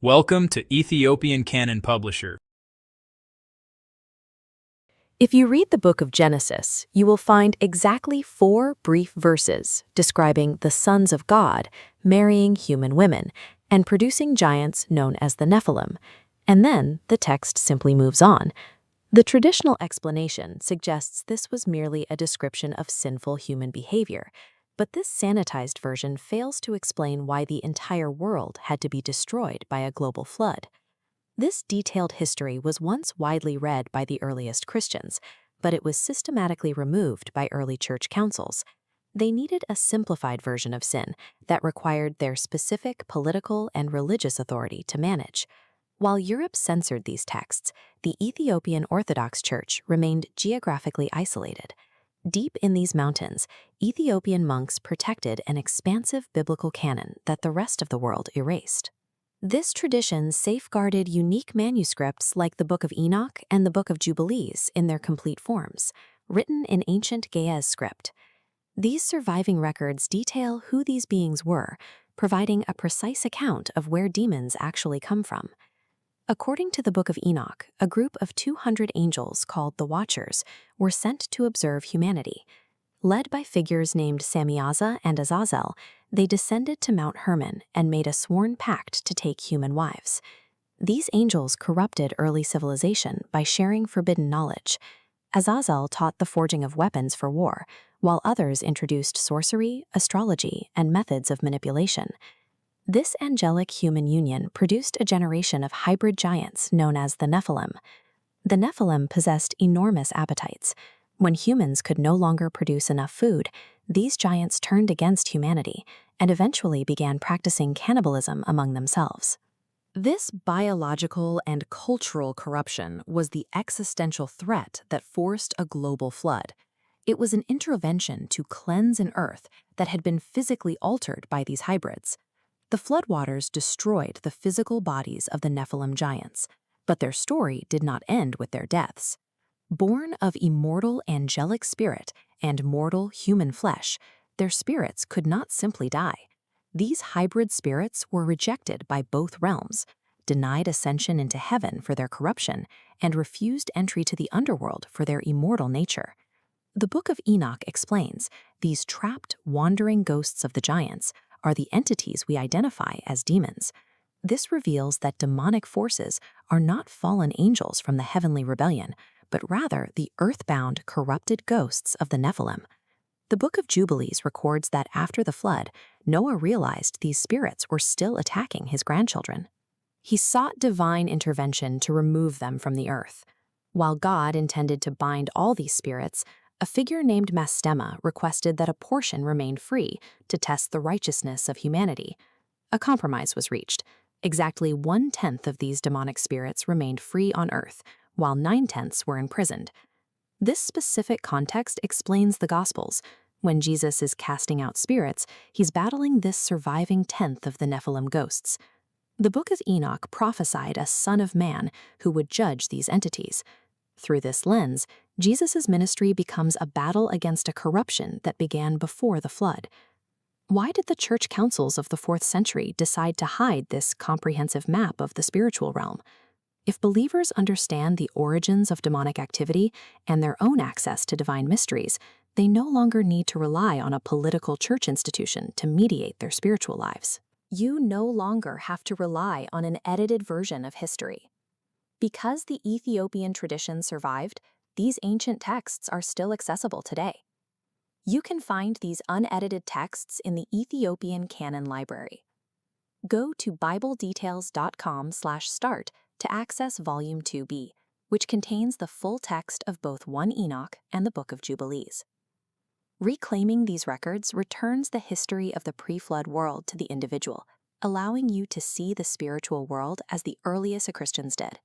Welcome to Ethiopian Canon Publisher. If you read the book of Genesis, you will find exactly 4 brief verses describing the sons of God marrying human women and producing giants known as the Nephilim, and then the text simply moves on. The traditional explanation suggests this was merely a description of sinful human behavior, but this sanitized version fails to explain why the entire world had to be destroyed by a global flood. This detailed history was once widely read by the earliest Christians, but it was systematically removed by early church councils. They needed a simplified version of sin that required their specific political and religious authority to manage. While Europe censored these texts, the Ethiopian Orthodox Church remained geographically isolated. Deep in these mountains, Ethiopian monks protected an expansive biblical canon that the rest of the world erased. This tradition safeguarded unique manuscripts like the Book of Enoch and the Book of Jubilees in their complete forms, written in ancient Ge'ez script. These surviving records detail who these beings were, providing a precise account of where demons actually come from. According to the Book of Enoch, a group of 200 angels called the Watchers were sent to observe humanity. Led by figures named Samiaza and Azazel, they descended to Mount Hermon and made a sworn pact to take human wives. These angels corrupted early civilization by sharing forbidden knowledge. Azazel taught the forging of weapons for war, while others introduced sorcery, astrology, and methods of manipulation. This angelic human union produced a generation of hybrid giants known as the Nephilim. The Nephilim possessed enormous appetites. When humans could no longer produce enough food, these giants turned against humanity and eventually began practicing cannibalism among themselves. This biological and cultural corruption was the existential threat that forced a global flood. It was an intervention to cleanse an earth that had been physically altered by these hybrids. The floodwaters destroyed the physical bodies of the Nephilim giants, but their story did not end with their deaths. Born of immortal angelic spirit and mortal human flesh, their spirits could not simply die. These hybrid spirits were rejected by both realms, denied ascension into heaven for their corruption, and refused entry to the underworld for their immortal nature. The Book of Enoch explains these trapped, wandering ghosts of the giants are the entities we identify as demons. This reveals that demonic forces are not fallen angels from the heavenly rebellion, but rather the earthbound, corrupted ghosts of the Nephilim. The Book of Jubilees records that after the flood, Noah realized these spirits were still attacking his grandchildren. He sought divine intervention to remove them from the earth. While God intended to bind all these spirits, a figure named Mastema requested that a portion remain free to test the righteousness of humanity. A compromise was reached. Exactly 1/10 of these demonic spirits remained free on earth, while 9/10 were imprisoned. This specific context explains the Gospels. When Jesus is casting out spirits, he's battling this surviving 10th of the Nephilim ghosts. The Book of Enoch prophesied a Son of Man who would judge these entities. Through this lens, Jesus' ministry becomes a battle against a corruption that began before the flood. Why did the church councils of the 4th century decide to hide this comprehensive map of the spiritual realm? If believers understand the origins of demonic activity and their own access to divine mysteries, they no longer need to rely on a political church institution to mediate their spiritual lives. You no longer have to rely on an edited version of history. Because the Ethiopian tradition survived, these ancient texts are still accessible today. You can find these unedited texts in the Ethiopian Canon Library. Go to bibledetails.com/start to access Volume 2b, which contains the full text of both 1 Enoch and the Book of Jubilees. Reclaiming these records returns the history of the pre-flood world to the individual, allowing you to see the spiritual world as the earliest Christians did.